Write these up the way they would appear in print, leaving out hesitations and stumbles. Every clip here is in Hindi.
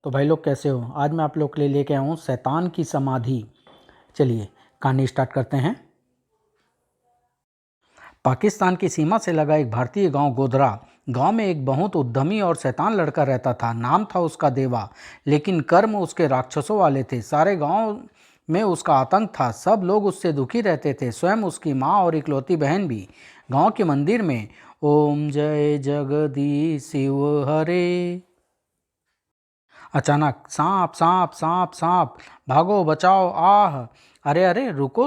तो भाई लोग कैसे हो। आज मैं आप लोग के लिए लेके आया हूँ शैतान की समाधि। चलिए कहानी स्टार्ट करते हैं। पाकिस्तान की सीमा से लगा एक भारतीय गांव गोधरा। गांव में एक बहुत उद्यमी और शैतान लड़का रहता था। नाम था उसका देवा, लेकिन कर्म उसके राक्षसों वाले थे। सारे गांव में उसका आतंक था। सब लोग उससे दुखी रहते थे, स्वयं उसकी माँ और इकलौती बहन भी। गांव के मंदिर में ओम जय जगदीश शिव हरे। अचानक सांप सांप सांप सांप, भागो बचाओ आह। अरे अरे रुको,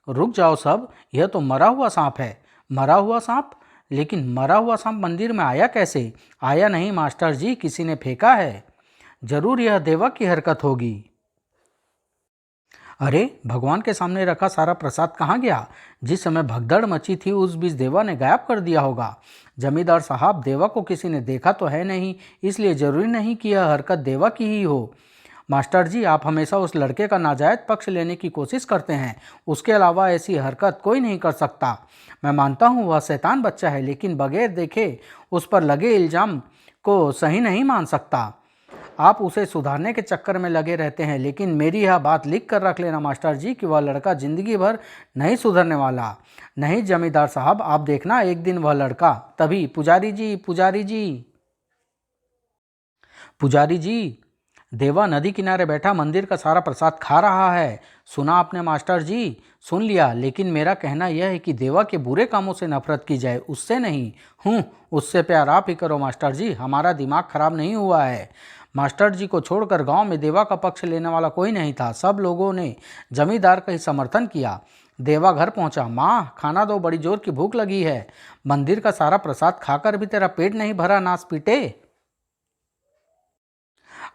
रुक जाओ सब, यह तो मरा हुआ सांप है। मरा हुआ सांप? लेकिन मरा हुआ सांप मंदिर में आया कैसे? आया नहीं मास्टर जी, किसी ने फेंका है। जरूर यह देवा की हरकत होगी। अरे भगवान के सामने रखा सारा प्रसाद कहाँ गया? जिस समय भगदड़ मची थी उस बीच देवा ने गायब कर दिया होगा। जमींदार साहब, देवा को किसी ने देखा तो है नहीं, इसलिए जरूरी नहीं कि यह हरकत देवा की ही हो। मास्टर जी, आप हमेशा उस लड़के का नाजायज पक्ष लेने की कोशिश करते हैं। उसके अलावा ऐसी हरकत कोई नहीं कर सकता। मैं मानता हूँ वह शैतान बच्चा है, लेकिन बगैर देखे उस पर लगे इल्जाम को सही नहीं मान सकता। आप उसे सुधारने के चक्कर में लगे रहते हैं, लेकिन मेरी यह बात लिख कर रख लेना मास्टर जी कि वह लड़का जिंदगी भर नहीं सुधरने वाला। नहीं जमींदार साहब, आप देखना एक दिन वह लड़का। तभी पुजारी जी, पुजारी जी, पुजारी जी, देवा नदी किनारे बैठा मंदिर का सारा प्रसाद खा रहा है। सुना आपने मास्टर जी? सुन लिया, लेकिन मेरा कहना यह है कि देवा के बुरे कामों से नफरत की जाए, उससे नहीं। उससे प्यार आप ही करो मास्टर जी, हमारा दिमाग खराब नहीं हुआ है। मास्टर जी को छोड़कर गांव में देवा का पक्ष लेने वाला कोई नहीं था। सब लोगों ने जमींदार का ही समर्थन किया। देवा घर पहुंचा। माँ खाना दो, बड़ी जोर की भूख लगी है। मंदिर का सारा प्रसाद खाकर भी तेरा पेट नहीं भरा, नास पीटे।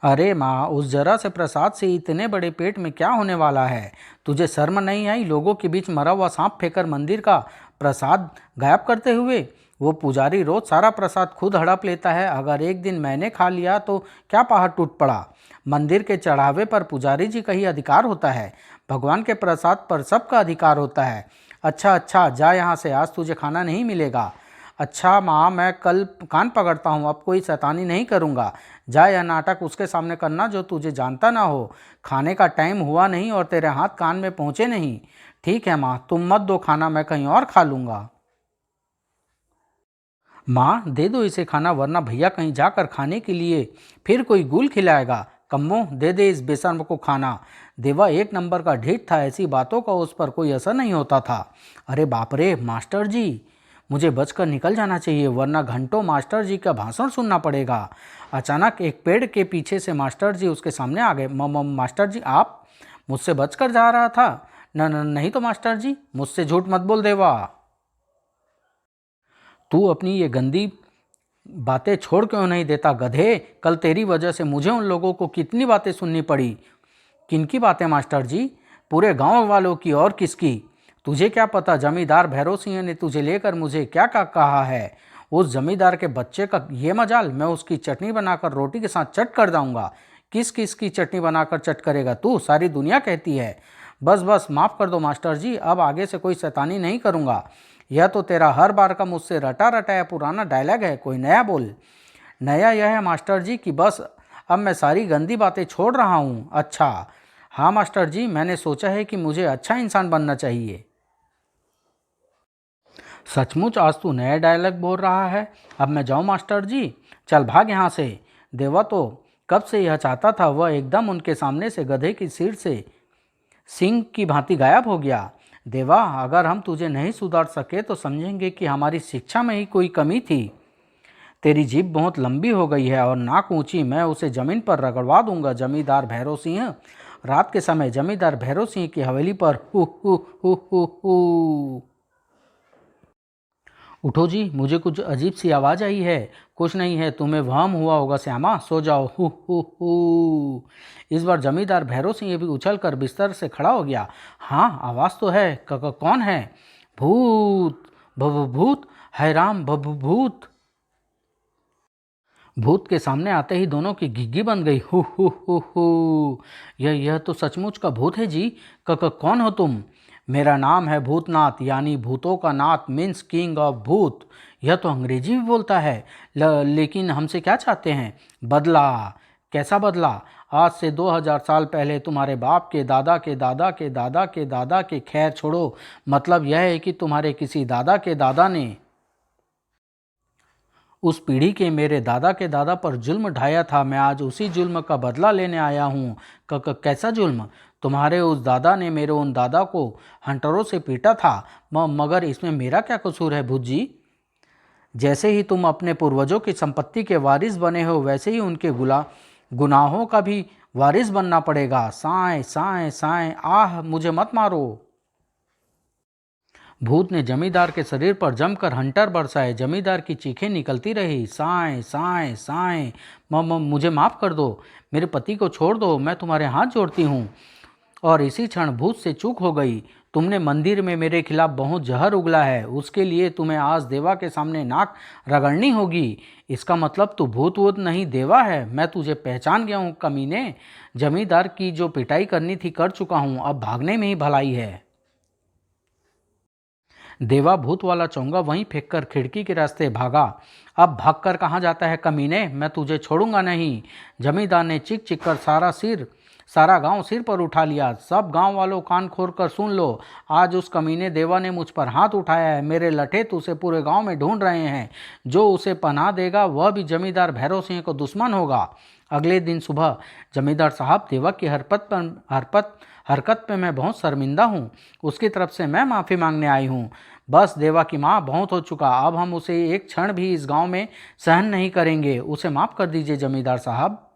अरे माँ, उस जरा से प्रसाद से इतने बड़े पेट में क्या होने वाला है? तुझे शर्म नहीं आई लोगों के बीच मरा हुआ सांप फेंकर मंदिर का प्रसाद गायब करते हुए? वो पुजारी रोज सारा प्रसाद खुद हड़प लेता है। अगर एक दिन मैंने खा लिया तो क्या पहाड़ टूट पड़ा? मंदिर के चढ़ावे पर पुजारी जी का ही अधिकार होता है। भगवान के प्रसाद पर सबका अधिकार होता है। अच्छा अच्छा, जा यहाँ से, आज तुझे खाना नहीं मिलेगा। अच्छा माँ, मैं कल कान पकड़ता हूँ, अब कोई शैतानी नहीं करूँगा। जा, यह नाटक उसके सामने करना जो तुझे जानता ना हो। खाने का टाइम हुआ नहीं और तेरे हाथ कान में पहुँचे नहीं। ठीक है माँ, तुम मत दो खाना, मैं कहीं और खा लूँगा। माँ दे दो इसे खाना, वरना भैया कहीं जाकर खाने के लिए फिर कोई गुल खिलाएगा। कम्मो दे दे इस बेशर्म को खाना। देवा एक नंबर का ढीठ था, ऐसी बातों का उस पर कोई असर नहीं होता था। अरे बाप रे मास्टर जी, मुझे बचकर निकल जाना चाहिए, वरना घंटों मास्टर जी का भाषण सुनना पड़ेगा। अचानक एक पेड़ के पीछे से मास्टर जी उसके सामने आ गए। मास्टर जी, आप मुझसे बचकर जा रहा था? न नहीं तो मास्टर जी, मुझसे झूठ मत बोल देवा। तू अपनी ये गंदी बातें छोड़ क्यों नहीं देता गधे? कल तेरी वजह से मुझे उन लोगों को कितनी बातें सुननी पड़ी। किनकी बातें मास्टर जी? पूरे गांव वालों की, और किसकी? तुझे क्या पता जमींदार भैरव सिंह ने तुझे लेकर मुझे क्या क्या कहा है। उस जमींदार के बच्चे का ये मजाल, मैं उसकी चटनी बनाकर रोटी के साथ चट कर दूंगा। किस किस की चटनी बनाकर चट करेगा तू? सारी दुनिया कहती है। बस बस, माफ़ कर दो मास्टर जी, अब आगे से कोई शैतानी नहीं करूँगा। यह तो तेरा हर बार का मुझसे रटा रटाया पुराना डायलॉग है, कोई नया बोल। नया यह है मास्टर जी कि बस अब मैं सारी गंदी बातें छोड़ रहा हूँ। अच्छा हाँ मास्टर जी, मैंने सोचा है कि मुझे अच्छा इंसान बनना चाहिए। सचमुच आज तू नया डायलॉग बोल रहा है? अब मैं जाऊँ मास्टर जी? चल भाग यहाँ से। देवा तो कब से यह चाहता था। वह एकदम उनके सामने से गधे की सिर से सिंह की भांति गायब हो गया। देवा, अगर हम तुझे नहीं सुधार सके तो समझेंगे कि हमारी शिक्षा में ही कोई कमी थी। तेरी जीभ बहुत लंबी हो गई है और नाक ऊंची, मैं उसे जमीन पर रगड़वा दूंगा। जमींदार भैरव सिंह, रात के समय जमींदार भैरव सिंह की हवेली पर who who who who who. उठो जी, मुझे कुछ अजीब सी आवाज़ आई है। कुछ नहीं है, तुम्हें वहम हुआ होगा श्यामा, सो जाओ। Who who who. इस बार जमींदार भैरव सिंह भी उछल कर बिस्तर से खड़ा हो गया। हाँ आवाज़ तो है, कौन है? भूत, भूत है राम, भूत। भूत के सामने आते ही दोनों की घिघी बन गई। हु यह तो सचमुच का भूत है जी। कौन हो तुम? मेरा नाम है भूतनाथ, यानी भूतों का नाथ, मीन्स किंग ऑफ भूत। यह तो अंग्रेजी भी बोलता है। लेकिन हमसे क्या चाहते हैं? बदला। कैसा बदला? आज से 2000 साल पहले तुम्हारे बाप के दादा के दादा के दादा के दादा के, खैर छोड़ो, मतलब यह है कि तुम्हारे किसी दादा के दादा ने उस पीढ़ी के मेरे दादा के दादा पर जुल्म ढाया था। मैं आज उसी जुल्म का बदला लेने आया हूँ। कैसा जुल्म? तुम्हारे उस दादा ने मेरे उन दादा को हंटरों से पीटा था। मगर इसमें मेरा क्या कसूर है भूत जी? जैसे ही तुम अपने पूर्वजों की संपत्ति के वारिस बने हो, वैसे ही उनके गुनाहों का भी वारिस बनना पड़ेगा। साएं साएं साएं, आह मुझे मत मारो। भूत ने जमींदार के शरीर पर जमकर हंटर बरसाए। जमींदार की चीखें निकलती रही, साएं साएं साएं। मुझे माफ़ कर दो, मेरे पति को छोड़ दो, मैं तुम्हारे हाथ जोड़ती हूँ। और इसी क्षण भूत से चूक हो गई। तुमने मंदिर में मेरे खिलाफ बहुत जहर उगला है, उसके लिए तुम्हें आज देवा के सामने नाक रगड़नी होगी। इसका मतलब तू भूत वूत नहीं, देवा है। मैं तुझे पहचान गया हूँ कमीने। जमींदार की जो पिटाई करनी थी कर चुका हूँ, अब भागने में ही भलाई है। देवा भूत वाला चोंगा वहीं फेंककर खिड़की के रास्ते भागा। अब भागकर कहाँ जाता है कमीने, मैं तुझे छोड़ूंगा नहीं। जमींदार ने चीख चीख कर सारा गांव सिर पर उठा लिया। सब गांव वालों कान खोल कर सुन लो, आज उस कमीने देवा ने मुझ पर हाथ उठाया है। मेरे लठेत उसे पूरे गांव में ढूंढ रहे हैं। जो उसे पनाह देगा वह भी जमींदार भैरव सिंह को दुश्मन होगा। अगले दिन सुबह, जमींदार साहब, देवा की हरकत पे मैं बहुत शर्मिंदा हूँ। उसकी तरफ से मैं माफ़ी मांगने आई हूँ। बस देवा की माँ, बहुत हो चुका, अब हम उसे एक क्षण भी इस गांव में सहन नहीं करेंगे। उसे माफ़ कर दीजिए जमींदार साहब।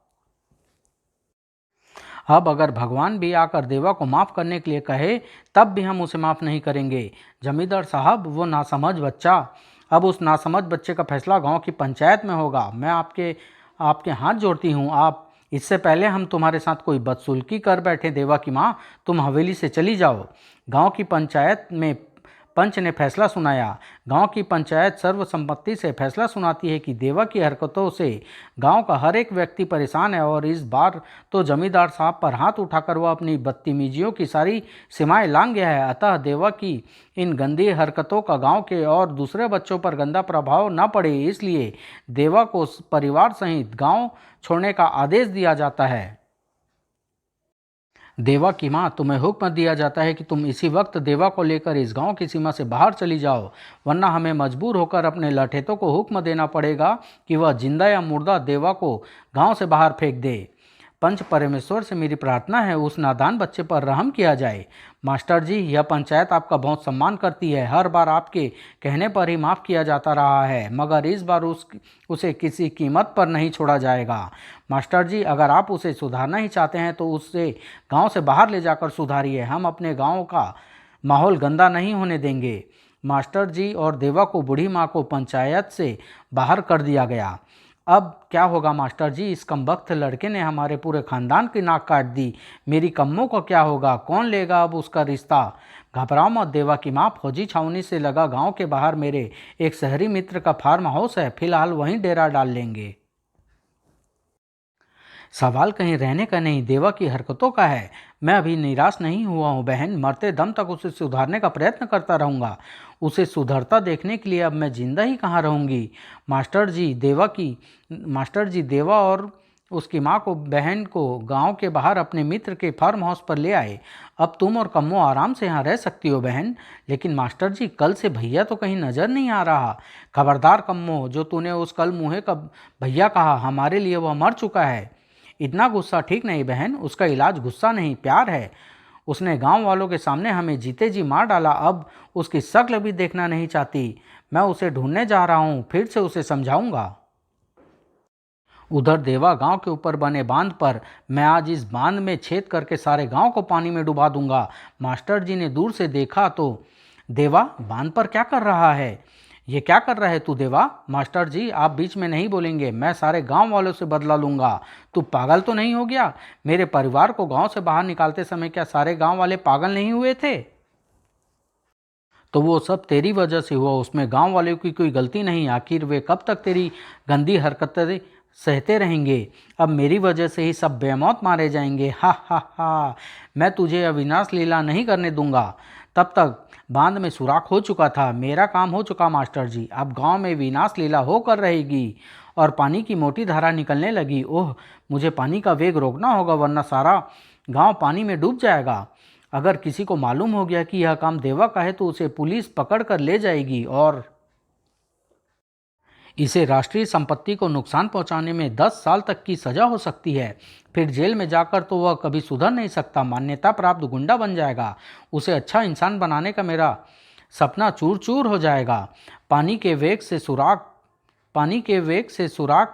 अब अगर भगवान भी आकर देवा को माफ़ करने के लिए कहे तब भी हम उसे माफ़ नहीं करेंगे। जमींदार साहब, वो नासमझ बच्चा, अब उस नासमझ बच्चे का फैसला गांव की पंचायत में होगा। मैं आपके हाथ जोड़ती हूँ। आप इससे पहले हम तुम्हारे साथ कोई बदसुल्की कर बैठे देवा की माँ, तुम हवेली से चली जाओ। गांव की पंचायत में पंच ने फैसला सुनाया। गांव की पंचायत सर्वसम्मति से फैसला सुनाती है कि देवा की हरकतों से गांव का हर एक व्यक्ति परेशान है और इस बार तो जमींदार साहब पर हाथ उठाकर वह अपनी बदतमीजियों की सारी सीमाएं लांघ गया है। अतः देवा की इन गंदी हरकतों का गांव के और दूसरे बच्चों पर गंदा प्रभाव न पड़े, इसलिए देवा को परिवार सहित गाँव छोड़ने का आदेश दिया जाता है। देवा की माँ, तुम्हें हुक्म दिया जाता है कि तुम इसी वक्त देवा को लेकर इस गांव की सीमा से बाहर चली जाओ, वरना हमें मजबूर होकर अपने लठेतों को हुक्म देना पड़ेगा कि वह जिंदा या मुर्दा देवा को गांव से बाहर फेंक दे। पंच परमेश्वर से मेरी प्रार्थना है, उस नादान बच्चे पर रहम किया जाए। मास्टर जी, यह पंचायत आपका बहुत सम्मान करती है। हर बार आपके कहने पर ही माफ़ किया जाता रहा है, मगर इस बार उसे किसी कीमत पर नहीं छोड़ा जाएगा। मास्टर जी, अगर आप उसे सुधारना ही चाहते हैं तो उसे गांव से बाहर ले जाकर सुधारिए। हम अपने गांव का माहौल गंदा नहीं होने देंगे। मास्टर जी और देवा को बूढ़ी माँ को पंचायत से बाहर कर दिया गया। अब क्या होगा मास्टर जी? इस कमबख्त लड़के ने हमारे पूरे खानदान की नाक काट दी। मेरी कम्मों को क्या होगा? कौन लेगा अब उसका रिश्ता? घबराओ मत देवा की माँ, फौजी छावनी से लगा गांव के बाहर मेरे एक शहरी मित्र का फार्म हाउस है, फिलहाल वहीं डेरा डाल लेंगे। सवाल कहीं रहने का नहीं, देवा की हरकतों का है। मैं अभी निराश नहीं हुआ हूँ बहन, मरते दम तक उसे सुधारने का प्रयत्न करता रहूँगा। उसे सुधरता देखने के लिए अब मैं जिंदा ही कहाँ रहूँगी। मास्टर जी, देवा और उसकी माँ को, बहन को गांव के बाहर अपने मित्र के फार्म हाउस पर ले आए। अब तुम और कम्मो आराम से यहाँ रह सकती हो बहन। लेकिन मास्टर जी, कल से भैया तो कहीं नज़र नहीं आ रहा। खबरदार कम्मो, जो तूने उस कल मुँहे का भैया कहा, हमारे लिए वह मर चुका है। इतना गुस्सा ठीक नहीं बहन, उसका इलाज गुस्सा नहीं प्यार है। उसने गांव वालों के सामने हमें जीते जी मार डाला, अब उसकी शक्ल भी देखना नहीं चाहती। मैं उसे ढूंढने जा रहा हूँ, फिर से उसे समझाऊंगा। उधर देवा गांव के ऊपर बने बांध पर, मैं आज इस बांध में छेद करके सारे गांव को पानी में डुबा दूंगा। मास्टर जी ने दूर से देखा तो, देवा बांध पर क्या कर रहा है? ये क्या कर रहा है तू देवा? मास्टर जी, आप बीच में नहीं बोलेंगे, मैं सारे गांव वालों से बदला लूंगा। तू पागल तो नहीं हो गया? मेरे परिवार को गांव से बाहर निकालते समय क्या सारे गांव वाले पागल नहीं हुए थे? तो वो सब तेरी वजह से हुआ, उसमें गांव वालों की कोई गलती नहीं। आखिर वे कब तक तेरी गंदी हरकतें सहते रहेंगे? अब मेरी वजह से ही सब बेमौत मारे जाएंगे। हा हा हा, मैं तुझे अविनाश लीला नहीं करने दूंगा। तब तक बांध में सुराख हो चुका था। मेरा काम हो चुका मास्टर जी, अब गांव में विनाश लीला होकर रहेगी और पानी की मोटी धारा निकलने लगी। ओह, मुझे पानी का वेग रोकना होगा वरना सारा गांव पानी में डूब जाएगा। अगर किसी को मालूम हो गया कि यह काम देवा का है तो उसे पुलिस पकड़ कर ले जाएगी और इसे राष्ट्रीय संपत्ति को नुकसान पहुंचाने में 10 साल तक की सजा हो सकती है। फिर जेल में जाकर तो वह कभी सुधर नहीं सकता, मान्यता प्राप्त गुंडा बन जाएगा। उसे अच्छा इंसान बनाने का मेरा सपना चूर चूर हो जाएगा। पानी के वेग से सुराग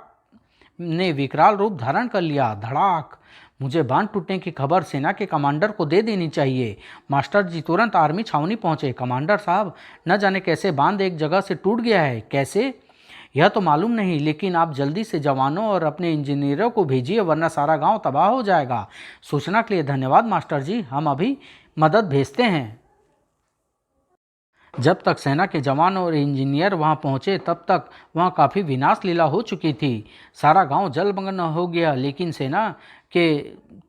ने विकराल रूप धारण कर लिया। धड़ाक। मुझे बांध टूटने की खबर सेना के कमांडर को दे देनी चाहिए। मास्टर जी तुरंत आर्मी छावनी पहुंचे। कमांडर साहब, न जाने कैसे बांध एक जगह से टूट गया है। कैसे, यह तो मालूम नहीं, लेकिन आप जल्दी से जवानों और अपने इंजीनियरों को भेजिए वरना सारा गांव तबाह हो जाएगा। सूचना के लिए धन्यवाद मास्टर जी, हम अभी मदद भेजते हैं। जब तक सेना के जवान और इंजीनियर वहां पहुंचे तब तक वहां काफ़ी विनाश लीला हो चुकी थी। सारा गांव जलमग्न हो गया, लेकिन सेना के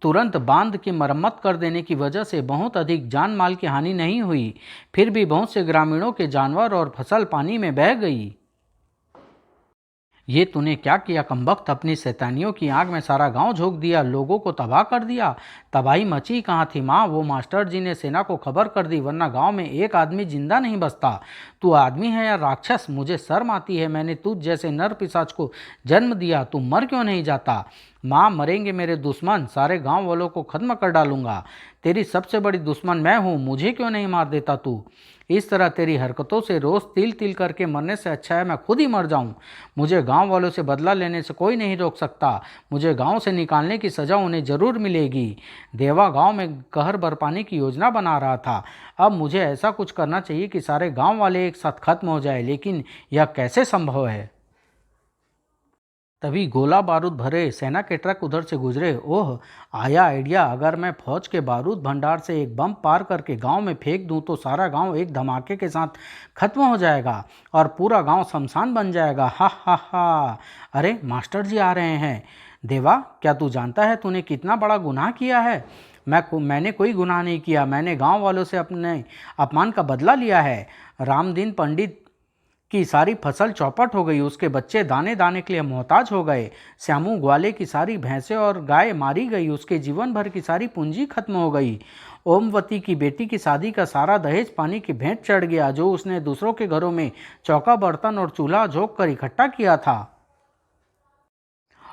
तुरंत बांध की मरम्मत कर देने की वजह से बहुत अधिक जान माल की हानि नहीं हुई। फिर भी बहुत से ग्रामीणों के जानवर और फसल पानी में बह गई। ये तूने क्या किया कमबख्त, अपनी शैतानियों की आग में सारा गांव झोंक दिया, लोगों को तबाह कर दिया। तबाही मची कहाँ थी माँ, वो मास्टर जी ने सेना को खबर कर दी वरना गांव में एक आदमी जिंदा नहीं बचता। तू आदमी है या राक्षस, मुझे शर्म आती है। मैंने तुझ जैसे नर पिशाच को जन्म दिया, तू मर क्यों नहीं जाता। माँ, मरेंगे मेरे दुश्मन, सारे गाँव वालों को खत्म कर डालूंगा। तेरी सबसे बड़ी दुश्मन मैं हूँ, मुझे क्यों नहीं मार देता तू। इस तरह तेरी हरकतों से रोज तिल तिल करके मरने से अच्छा है मैं खुद ही मर जाऊं। मुझे गांव वालों से बदला लेने से कोई नहीं रोक सकता। मुझे गांव से निकालने की सजा उन्हें जरूर मिलेगी। देवा गांव में कहर बरपाने की योजना बना रहा था। अब मुझे ऐसा कुछ करना चाहिए कि सारे गांव वाले एक साथ खत्म हो जाए, लेकिन यह कैसे संभव है। तभी गोला बारूद भरे सेना के ट्रक उधर से गुजरे। ओह, आया आइडिया, अगर मैं फौज के बारूद भंडार से एक बम पार करके गांव में फेंक दूं तो सारा गांव एक धमाके के साथ खत्म हो जाएगा और पूरा गांव शमशान बन जाएगा। हा हा हा। अरे मास्टर जी आ रहे हैं। देवा, क्या तू जानता है तूने कितना बड़ा गुनाह किया है। मैंने कोई गुनाह नहीं किया, मैंने गांव वालों से अपने अपमान का बदला लिया है। रामदीन पंडित की सारी फसल चौपट हो गई, उसके बच्चे दाने दाने के लिए मोहताज हो गए। श्यामू ग्वाले की सारी भैंसें और गाय मारी गई, उसके जीवन भर की सारी पूंजी खत्म हो गई। ओमवती की बेटी की शादी का सारा दहेज पानी की भेंट चढ़ गया, जो उसने दूसरों के घरों में चौका बर्तन और चूल्हा झोंक कर इकट्ठा किया था।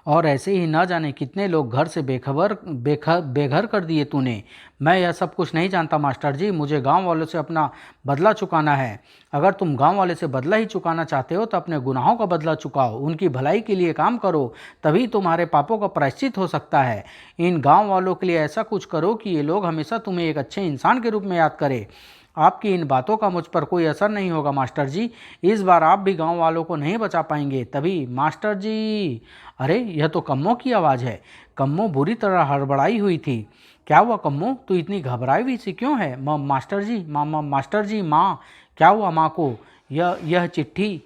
और ऐसे ही न जाने कितने लोग घर से बेघर कर दिए तूने। मैं यह सब कुछ नहीं जानता मास्टर जी, मुझे गांव वालों से अपना बदला चुकाना है। अगर तुम गांव वाले से बदला ही चुकाना चाहते हो तो अपने गुनाहों का बदला चुकाओ, उनकी भलाई के लिए काम करो, तभी तुम्हारे पापों का प्रायश्चित हो सकता है। इन गाँव वालों के लिए ऐसा कुछ करो कि ये लोग हमेशा तुम्हें एक अच्छे इंसान के रूप में याद करें। आपकी इन बातों का मुझ पर कोई असर नहीं होगा मास्टर जी, इस बार आप भी गांव वालों को नहीं बचा पाएंगे। तभी मास्टर जी, अरे यह तो कम्मो की आवाज़ है। कम्मो बुरी तरह हड़बड़ाई हुई थी। क्या हुआ कम्मो, तू इतनी घबराई हुई सी क्यों है। मास्टर जी, मास्टर जी, माँ, क्या हुआ माँ को। यह चिट्ठी।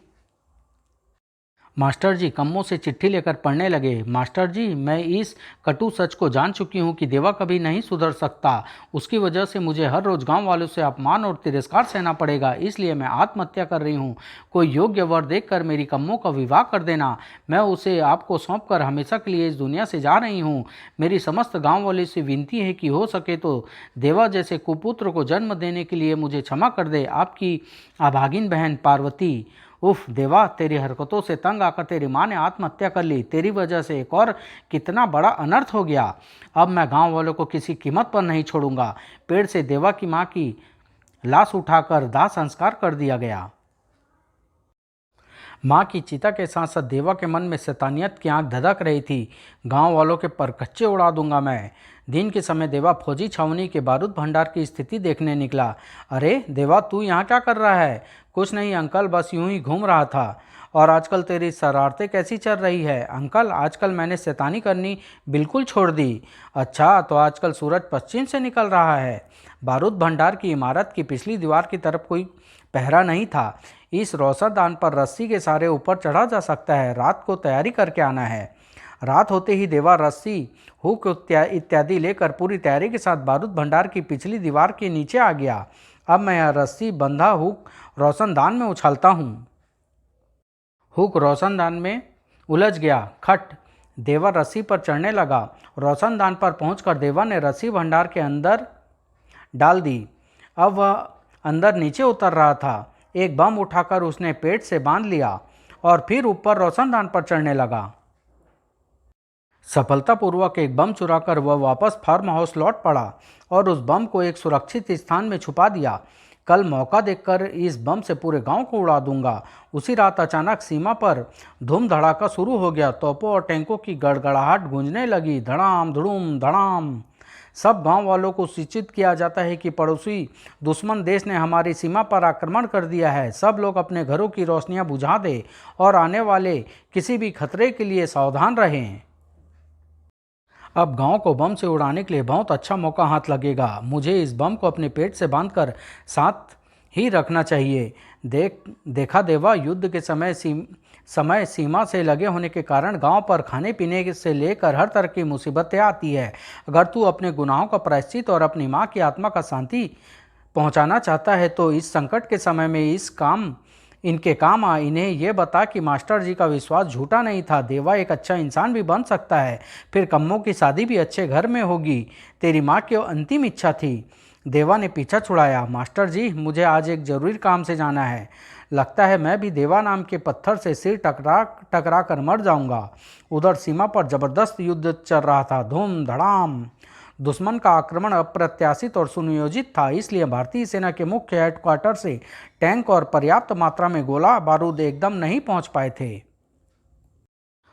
मास्टर जी कम्मों से चिट्ठी लेकर पढ़ने लगे। मास्टर जी, मैं इस कटु सच को जान चुकी हूँ कि देवा कभी नहीं सुधर सकता। उसकी वजह से मुझे हर रोज गांव वालों से अपमान और तिरस्कार सहना पड़ेगा, इसलिए मैं आत्महत्या कर रही हूँ। कोई योग्य वर देखकर मेरी कम्मों का विवाह कर देना। मैं उसे आपको सौंप कर हमेशा के लिए इस दुनिया से जा रही हूँ। मेरी समस्त गाँव वाले से विनती है कि हो सके तो देवा जैसे कुपुत्र को जन्म देने के लिए मुझे क्षमा कर दे। आपकी अभागिन बहन पार्वती। उफ देवा, तेरी हरकतों से तंग आकर तेरी माँ ने आत्महत्या कर ली। तेरी वजह से एक और कितना बड़ा अनर्थ हो गया। अब मैं गांव वालों को किसी कीमत पर नहीं छोड़ूंगा। पेड़ से देवा की माँ की लाश उठाकर दाह संस्कार कर दिया गया। माँ की चिता के साथ साथ देवा के मन में शैतानियत की आंख धधक रही थी। गांव वालों के परकच्चे उड़ा दूंगा मैं। दिन के समय देवा फौजी छावनी के बारूद भंडार की स्थिति देखने निकला। अरे देवा, तू यहाँ क्या कर रहा है। कुछ नहीं अंकल, बस यूं ही घूम रहा था। और आजकल तेरी शरारतें कैसी चल रही है। अंकल, आजकल मैंने शैतानी करनी बिल्कुल छोड़ दी। अच्छा, तो आजकल सूरज पश्चिम से निकल रहा है। बारूद भंडार की इमारत की पिछली दीवार की तरफ कोई पहरा नहीं था। इस रोशनदान पर रस्सी के सहारे ऊपर चढ़ा जा सकता है। रात को तैयारी करके आना है। रात होते ही देवा रस्सी, हुक इत्यादि लेकर पूरी तैयारी के साथ बारूद भंडार की पिछली दीवार के नीचे आ गया। अब मैं यह रस्सी बंधा हुक रोशनदान में उछालता हूँ। हुक रोशनदान में उलझ गया। खट, देवा रस्सी पर चढ़ने लगा। रोशनदान पर पहुंचकर देवा ने रस्सी भंडार के अंदर डाल दी। अब वह अंदर नीचे उतर रहा था। एक बम उठाकर उसने पेट से बांध लिया और फिर ऊपर रोशनदान पर चढ़ने लगा। सफलतापूर्वक एक बम चुराकर वह वापस फार्म हाउस लौट पड़ा और उस बम को एक सुरक्षित स्थान में छुपा दिया। कल मौका देखकर इस बम से पूरे गांव को उड़ा दूंगा। उसी रात अचानक सीमा पर धूम धड़ाका शुरू हो गया। तोपों और टैंकों की गड़गड़ाहट गूंजने लगी। धड़ाम धड़ूम धड़ाम। सब गांव वालों को सूचित किया जाता है कि पड़ोसी दुश्मन देश ने हमारी सीमा पर आक्रमण कर दिया है। सब लोग अपने घरों की रोशनियां बुझा दें और आने वाले किसी भी खतरे के लिए सावधान रहें। अब गांव को बम से उड़ाने के लिए बहुत अच्छा मौका हाथ लगेगा। मुझे इस बम को अपने पेट से बांधकर साथ ही रखना चाहिए। देखा देवा, युद्ध के समय सीमा से लगे होने के कारण गांव पर खाने पीने से लेकर हर तरह की मुसीबतें आती है। अगर तू अपने गुनाहों का प्रायश्चित और अपनी माँ की आत्मा का शांति पहुंचाना चाहता है तो इस संकट के समय में इनके काम आ। इन्हें यह बता कि मास्टर जी का विश्वास झूठा नहीं था। देवा एक अच्छा इंसान भी बन सकता है। फिर कम्मों की शादी भी अच्छे घर में होगी। तेरी माँ की अंतिम इच्छा थी। देवा ने पीछा छुड़ाया। मास्टर जी, मुझे आज एक जरूरी काम से जाना है। लगता है मैं भी देवा नाम के पत्थर से सिर टकरा कर मर जाऊंगा। उधर सीमा पर जबरदस्त युद्ध चल रहा था। धूम धड़ाम। दुश्मन का आक्रमण अप्रत्याशित और सुनियोजित था, इसलिए भारतीय सेना के मुख्य हेडक्वार्टर से टैंक और पर्याप्त मात्रा में गोला बारूद एकदम नहीं पहुंच पाए थे।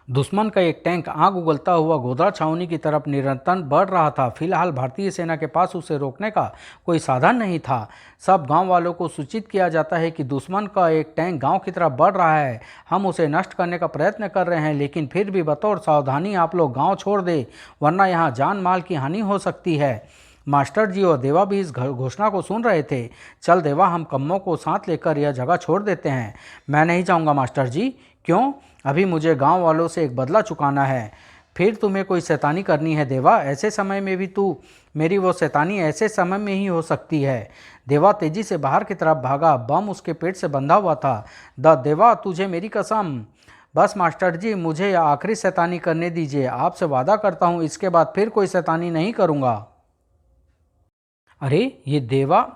दुश्मन का एक टैंक आग उगलता हुआ गोधरा छावनी की तरफ निरंतर बढ़ रहा था। फिलहाल भारतीय सेना के पास उसे रोकने का कोई साधन नहीं था। सब गांव वालों को सूचित किया जाता है कि दुश्मन का एक टैंक गांव की तरफ बढ़ रहा है। हम उसे नष्ट करने का प्रयत्न कर रहे हैं, लेकिन फिर भी बतौर सावधानी आप लोग गाँव छोड़ दें, वरना यहाँ जान माल की हानि हो सकती है। मास्टर जी और देवा भी इस घोषणा को सुन रहे थे। चल देवा, हम कम्मों को साथ लेकर यह जगह छोड़ देते हैं। मैं नहीं जाऊँगा मास्टर जी। क्यों? अभी मुझे गांव वालों से एक बदला चुकाना है। फिर तुम्हें कोई शैतानी करनी है देवा। ऐसे समय में भी तू मेरी वो शैतानी ऐसे समय में ही हो सकती है। देवा तेजी से बाहर की तरफ भागा। बम उसके पेट से बंधा हुआ था। देवा, तुझे मेरी कसम। बस मास्टर जी, मुझे आखिरी शैतानी करने दीजिए। आपसे वादा करता हूँ इसके बाद फिर कोई शैतानी नहीं करूँगा। अरे, ये देवा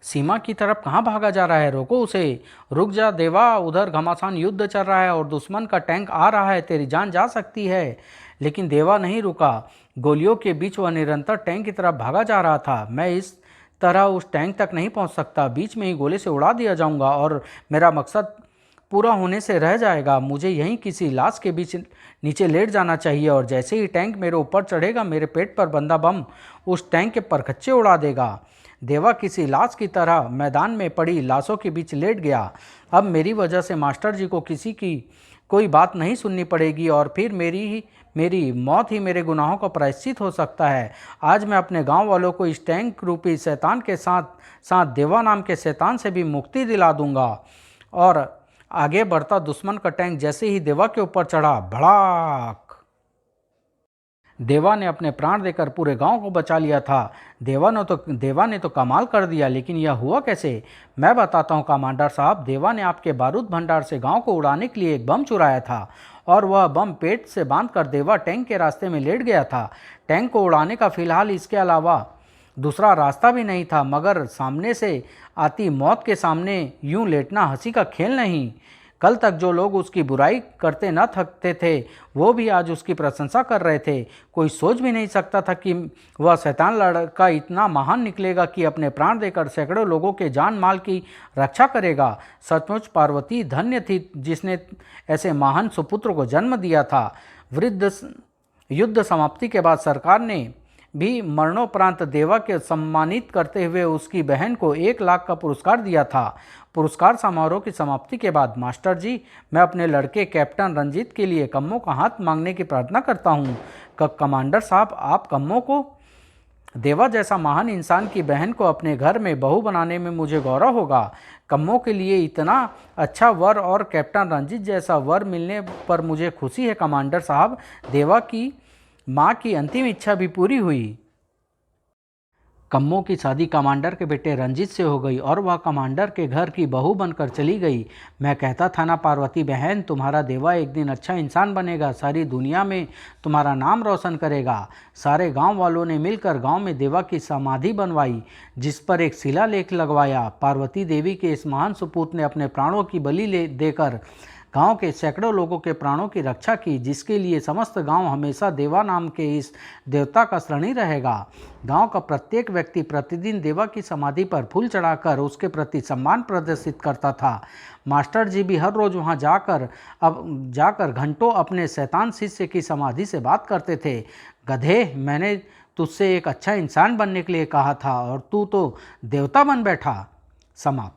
सीमा की तरफ कहाँ भागा जा रहा है? रोको उसे। रुक जा देवा, उधर घमासान युद्ध चल रहा है और दुश्मन का टैंक आ रहा है। तेरी जान जा सकती है। लेकिन देवा नहीं रुका। गोलियों के बीच वह निरंतर टैंक की तरफ भागा जा रहा था। मैं इस तरह उस टैंक तक नहीं पहुंच सकता। बीच में ही गोले से उड़ा दिया जाऊंगा और मेरा मकसद पूरा होने से रह जाएगा। मुझे यहीं किसी लाश के बीच नीचे लेट जाना चाहिए और जैसे ही टैंक मेरे ऊपर चढ़ेगा, मेरे पेट पर बंधा बम उस टैंक के परखच्चे उड़ा देगा। देवा किसी लाश की तरह मैदान में पड़ी लाशों के बीच लेट गया। अब मेरी वजह से मास्टर जी को किसी की कोई बात नहीं सुननी पड़ेगी और फिर मेरी मौत ही मेरे गुनाहों का प्रायश्चित हो सकता है। आज मैं अपने गांव वालों को इस टैंक रूपी शैतान के साथ साथ देवा नाम के शैतान से भी मुक्ति दिला दूंगा। और आगे बढ़ता दुश्मन का टैंक जैसे ही देवा के ऊपर चढ़ा, भड़ाक। देवा ने अपने प्राण देकर पूरे गांव को बचा लिया था। देवा ने तो कमाल कर दिया। लेकिन यह हुआ कैसे? मैं बताता हूं कमांडर साहब। देवा ने आपके बारूद भंडार से गांव को उड़ाने के लिए एक बम चुराया था और वह बम पेट से बांधकर देवा टैंक के रास्ते में लेट गया था। टैंक को उड़ाने का फिलहाल इसके अलावा दूसरा रास्ता भी नहीं था, मगर सामने से आती मौत के सामने यूं लेटना हंसी का खेल नहीं। कल तक जो लोग उसकी बुराई करते न थकते थे, वो भी आज उसकी प्रशंसा कर रहे थे। कोई सोच भी नहीं सकता था कि वह शैतान लड़का इतना महान निकलेगा कि अपने प्राण देकर सैकड़ों लोगों के जान माल की रक्षा करेगा। सचमुच पार्वती धन्य थी जिसने ऐसे महान सुपुत्र को जन्म दिया था। वृद्ध युद्ध समाप्ति के बाद सरकार ने भी मरणोपरांत देवा के सम्मानित करते हुए उसकी बहन को 1 लाख का पुरस्कार दिया था। पुरस्कार समारोह की समाप्ति के बाद, मास्टर जी, मैं अपने लड़के कैप्टन रंजीत के लिए कम्मों का हाथ मांगने की प्रार्थना करता हूँ। कमांडर साहब, आप कम्मों को? देवा जैसा महान इंसान की बहन को अपने घर में बहू बनाने में मुझे गौरव होगा। कम्मों के लिए इतना अच्छा वर और कैप्टन रंजीत जैसा वर मिलने पर मुझे खुशी है कमांडर साहब। देवा की माँ की अंतिम इच्छा भी पूरी हुई। कम्मो की शादी कमांडर के बेटे रंजीत से हो गई और वह कमांडर के घर की बहू बनकर चली गई। मैं कहता था ना पार्वती बहन, तुम्हारा देवा एक दिन अच्छा इंसान बनेगा, सारी दुनिया में तुम्हारा नाम रोशन करेगा। सारे गांव वालों ने मिलकर गांव में देवा की समाधि बनवाई, जिस पर एक शिलालेख लगवाया। पार्वती देवी के इस महान सुपूत ने अपने प्राणों की बलि देकर गांव के सैकड़ों लोगों के प्राणों की रक्षा की, जिसके लिए समस्त गांव हमेशा देवा नाम के इस देवता का ऋणी रहेगा। गांव का प्रत्येक व्यक्ति प्रतिदिन देवा की समाधि पर फूल चढ़ाकर उसके प्रति सम्मान प्रदर्शित करता था। मास्टर जी भी हर रोज वहां जाकर घंटों अपने शैतान शिष्य की समाधि से बात करते थे। गधे, मैंने तुझसे एक अच्छा इंसान बनने के लिए कहा था और तू तो देवता बन बैठा। समाप्त।